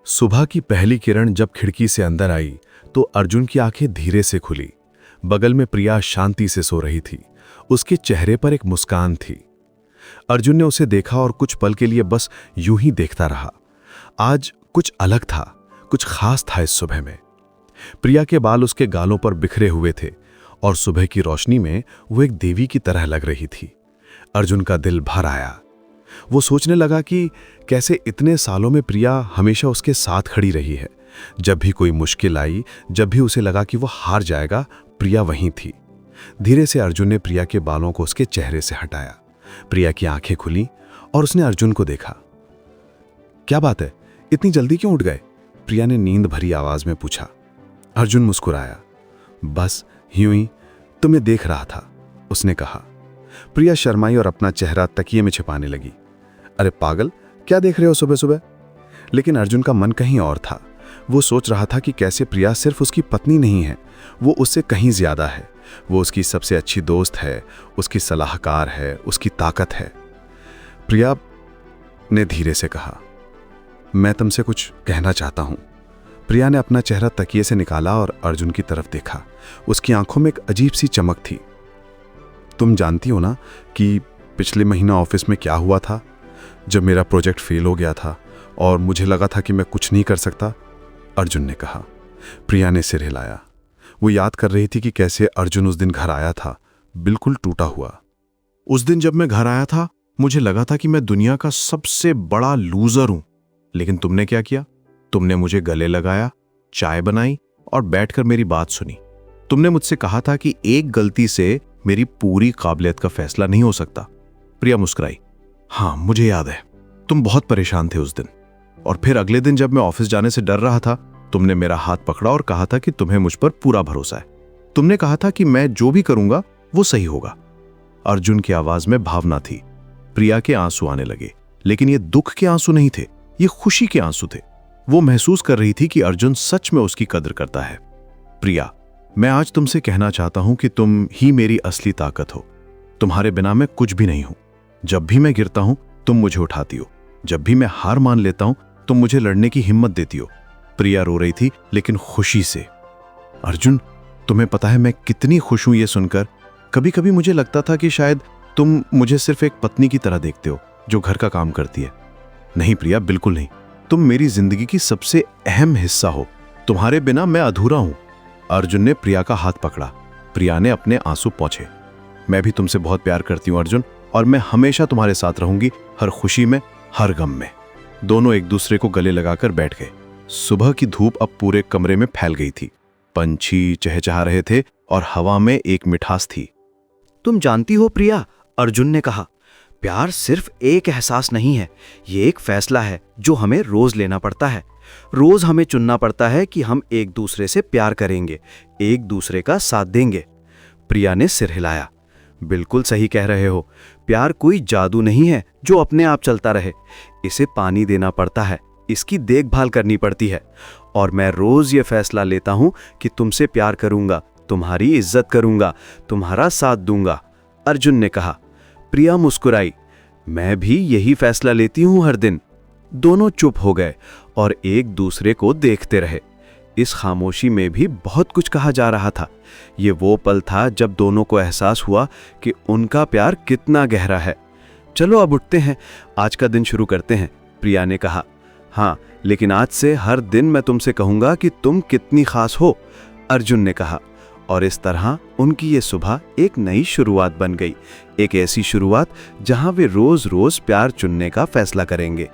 सुबह की पहली किरण जब खिड़की से अंदर आई तो अर्जुन की आंखें धीरे से खुली। बगल में प्रिया शांति से सो रही थी। उसके चेहरे पर एक मुस्कान थी। अर्जुन ने उसे देखा और कुछ पल के लिए बस यूं ही देखता रहा। आज कुछ अलग था, कुछ खास था इस सुबह में। प्रिया के बाल उसके गालों पर बिखरे हुए थे और सुबह की रोशनी में वो एक देवी की तरह लग रही थी। अर्जुन का दिल भर आया। वो सोचने लगा कि कैसे इतने सालों में प्रिया हमेशा उसके साथ खड़ी रही है। जब भी कोई मुश्किल आई, जब भी उसे लगा कि वो हार जाएगा, प्रिया वहीं थी। धीरे से अर्जुन ने प्रिया के बालों को उसके चेहरे से हटाया। प्रिया की आंखें खुली और उसने अर्जुन को देखा। क्या बात है, इतनी जल्दी क्यों उठ गए? प्रिया ने नींद भरी आवाज में पूछा। अर्जुन मुस्कुराया। बस यूं ही तुम्हें देख रहा था, उसने कहा। प्रिया शर्माई और अपना चेहरा तकिए में छिपाने लगी। अरे पागल, क्या देख रहे हो सुबह सुबह? लेकिन अर्जुन का मन कहीं और था। वो सोच रहा था कि कैसे प्रिया सिर्फ उसकी पत्नी नहीं है, वो उससे कहीं ज्यादा है। वो उसकी सबसे अच्छी दोस्त है, उसकी सलाहकार है, उसकी ताकत है। प्रिया ने धीरे से कहा, मैं तुमसे कुछ कहना चाहता हूं। प्रिया ने अपना चेहरा तकिए से निकाला और अर्जुन की तरफ देखा। उसकी आंखों में एक अजीब सी चमक थी। तुम जानती हो ना कि पिछले महीना ऑफिस में क्या हुआ था, जब मेरा प्रोजेक्ट फेल हो गया था और मुझे लगा था कि मैं कुछ नहीं कर सकता, अर्जुन ने कहा। प्रिया ने सिर हिलाया। वो याद कर रही थी कि कैसे अर्जुन उस दिन घर आया था, बिल्कुल टूटा हुआ। उस दिन जब मैं घर आया था, मुझे लगा था कि मैं दुनिया का सबसे बड़ा लूजर हूं। लेकिन तुमने क्या किया? तुमने मुझे गले लगाया, चाय बनाई और बैठकर मेरी बात सुनी। तुमने मुझसे कहा था कि एक गलती से मेरी पूरी काबिलियत का फैसला नहीं हो सकता। प्रिया मुस्कुराई। हाँ, मुझे याद है, तुम बहुत परेशान थे उस दिन। और फिर अगले दिन जब मैं ऑफिस जाने से डर रहा था, तुमने मेरा हाथ पकड़ा और कहा था कि तुम्हें मुझ पर पूरा भरोसा है। तुमने कहा था कि मैं जो भी करूंगा वो सही होगा। अर्जुन की आवाज में भावना थी। प्रिया के आंसू आने लगे, लेकिन ये दुख के आंसू नहीं थे, ये खुशी के आंसू थे। वो महसूस कर रही थी कि अर्जुन सच में उसकी कदर करता है। प्रिया, मैं आज तुमसे कहना चाहता हूं कि तुम ही मेरी असली ताकत हो। तुम्हारे बिना मैं कुछ भी नहीं हूं। जब भी मैं गिरता हूं, तुम मुझे उठाती हो। जब भी मैं हार मान लेता हूं, तुम मुझे लड़ने की हिम्मत देती हो। प्रिया रो रही थी, लेकिन खुशी से। अर्जुन, तुम्हें पता है मैं कितनी खुश हूं ये सुनकर। कभी कभी मुझे लगता था कि शायद तुम मुझे सिर्फ एक पत्नी की तरह देखते हो जो घर का काम करती है। नहीं प्रिया, बिल्कुल नहीं। तुम मेरी जिंदगी की सबसे अहम हिस्सा हो। तुम्हारे बिना मैं अधूरा हूं। अर्जुन ने प्रिया का हाथ पकड़ा। प्रिया ने अपने आंसू पोंछे। मैं भी तुमसे बहुत प्यार करती हूं अर्जुन, और मैं हमेशा तुम्हारे साथ रहूंगी, हर खुशी में, हर गम में। दोनों एक दूसरे को गले लगाकर बैठ गए। सुबह की धूप अब पूरे कमरे में फैल गई थी। पंछी चहचहा रहे थे और हवा में एक मिठास थी। तुम जानती हो प्रिया, अर्जुन ने कहा, प्यार सिर्फ एक एहसास नहीं है, ये एक फैसला है जो हमें रोज लेना पड़ता है। रोज हमें चुनना पड़ता है कि हम एक दूसरे से प्यार करेंगे, एक दूसरे का साथ देंगे। प्रिया ने सिर हिलाया। बिल्कुल सही कह रहे हो। प्यार कोई जादू नहीं है जो अपने आप चलता रहे। इसे पानी देना पड़ता है, इसकी देखभाल करनी पड़ती है। और मैं रोज ये फैसला लेता हूं कि तुमसे प्यार करूंगा, तुम्हारी इज्जत करूंगा, तुम्हारा साथ दूंगा, अर्जुन ने कहा। प्रिया मुस्कुराई। मैं भी यही फैसला लेती हूं हर दिन। दोनों चुप हो गए और एक दूसरे को देखते रहे। इस खामोशी में भी बहुत कुछ कहा जा रहा था। ये वो पल था जब दोनों को एहसास हुआ कि उनका प्यार कितना गहरा है। चलो अब उठते हैं, आज का दिन शुरू करते हैं, प्रिया ने कहा। हाँ, लेकिन आज से हर दिन मैं तुमसे कहूंगा कि तुम कितनी खास हो, अर्जुन ने कहा। और इस तरह उनकी ये सुबह एक नई शुरुआत बन गई। एक ऐसी शुरुआत जहां वे रोज रोज प्यार चुनने का फैसला करेंगे।